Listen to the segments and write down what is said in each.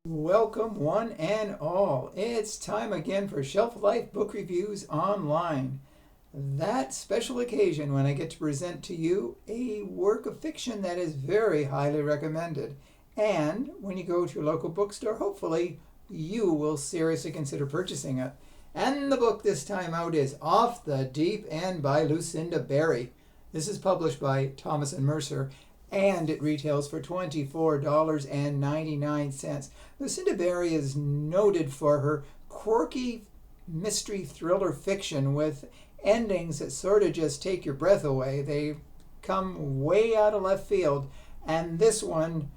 Welcome, one and all. It's time again for Shelf Life Book Reviews Online. That special occasion when I get to present to you a work of fiction that is very highly recommended. And when you go to your local bookstore, hopefully you will seriously consider purchasing it. And the book this time out is Off the Deep End by Lucinda Berry. This is published by Thomas and Mercer, and it retails for $24.99. Lucinda Berry is noted for her quirky mystery thriller fiction with endings that sort of just take your breath away. They come way out of left field, and this one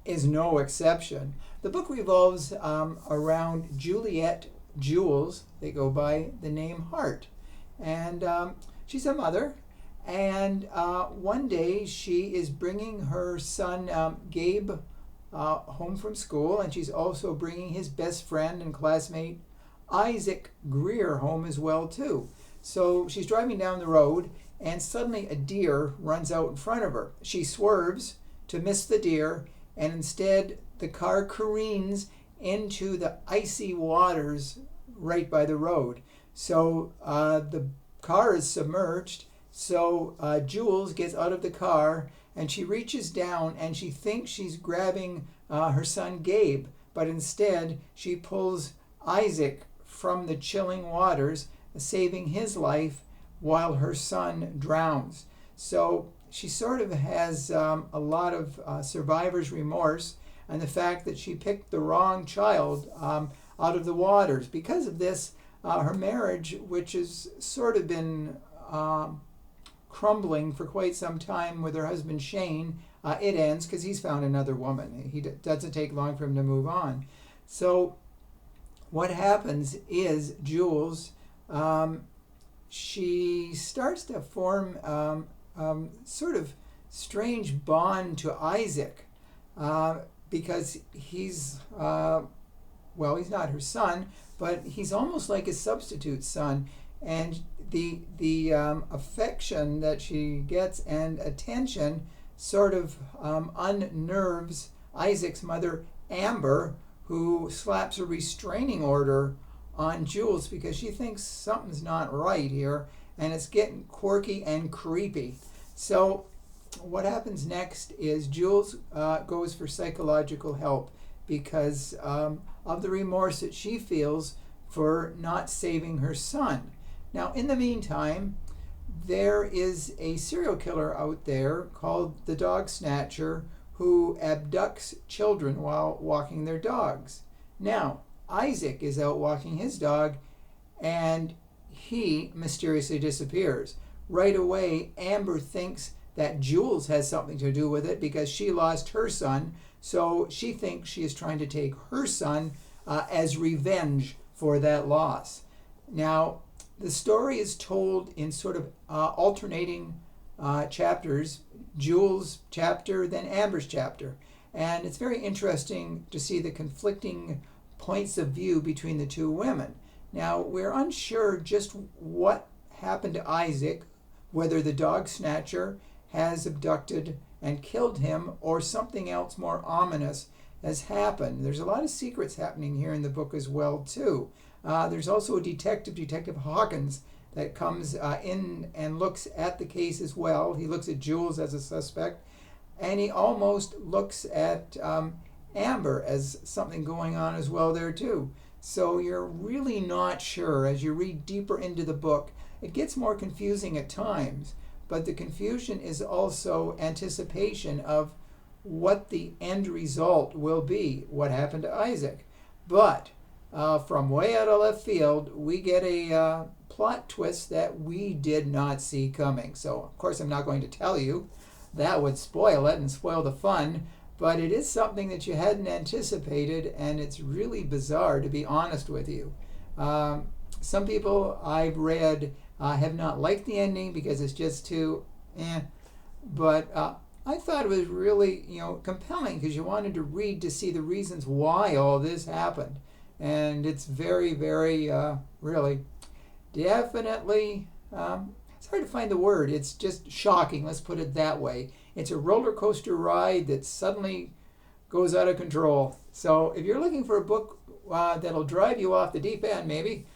is no exception. The book revolves around Juliet Jules. They go by the name Hart, and she's a mother. And one day she is bringing her son Gabe home from school, and she's also bringing his best friend and classmate Isaac Greer home as well too. So she's driving down the road, and suddenly a deer runs out in front of her. She swerves to miss the deer, and instead the car careens into the icy waters right by the road. So the car is submerged. So Jules gets out of the car, and she reaches down and she thinks she's grabbing her son Gabe, but instead she pulls Isaac from the chilling waters, saving his life while her son drowns. So she sort of has a lot of survivor's remorse, and the fact that she picked the wrong child out of the waters. Because of this, her marriage, which has sort of been crumbling for quite some time with her husband Shane, it ends because he's found another woman. He doesn't take long for him to move on. So what happens is Jules, she starts to form sort of strange bond to Isaac because he's he's not her son, but he's almost like a substitute son. And the affection that she gets and attention sort of unnerves Isaac's mother, Amber, who slaps a restraining order on Jules because she thinks something's not right here, and it's getting quirky and creepy. So what happens next is Jules goes for psychological help because of the remorse that she feels for not saving her son. Now, in the meantime, there is a serial killer out there called the Dog Snatcher who abducts children while walking their dogs. Now, Isaac is out walking his dog, and he mysteriously disappears. Right away, Amber thinks that Jules has something to do with it because she lost her son, so she thinks she is trying to take her son as revenge for that loss. Now, the story is told in sort of alternating chapters, Jules' chapter, then Amber's chapter. And it's very interesting to see the conflicting points of view between the two women. Now, we're unsure just what happened to Isaac, whether the dog snatcher has abducted and killed him or something else more ominous has happened. There's a lot of secrets happening here in the book as well, too. There's also a Detective Hawkins, that comes in and looks at the case as well. He looks at Jules as a suspect, and he almost looks at Amber as something going on as well there too. So you're really not sure as you read deeper into the book. It gets more confusing at times, but the confusion is also anticipation of what the end result will be, what happened to Isaac. But from way out of left field, we get a plot twist that we did not see coming. So, of course, I'm not going to tell you. That would spoil it and spoil the fun. But it is something that you hadn't anticipated, and it's really bizarre, to be honest with you. Some people I've read have not liked the ending because it's just too But I thought it was really, compelling because you wanted to read to see the reasons why all this happened. And it's very, very, really, definitely, it's hard to find the word. It's just shocking, let's put it that way. It's a roller coaster ride that suddenly goes out of control. So if you're looking for a book that'll drive you off the deep end, maybe,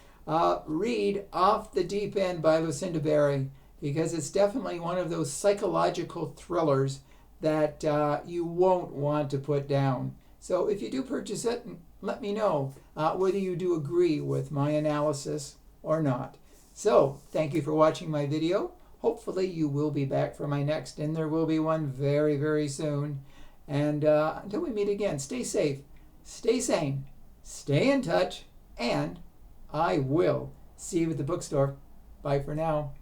read Off the Deep End by Lucinda Berry, because it's definitely one of those psychological thrillers that you won't want to put down. So if you do purchase it, let me know whether you do agree with my analysis or not. So thank you for watching my video. Hopefully you will be back for my next, and there will be one very, very soon. And until we meet again, stay safe, stay sane, stay in touch, and I will see you at the bookstore. Bye for now.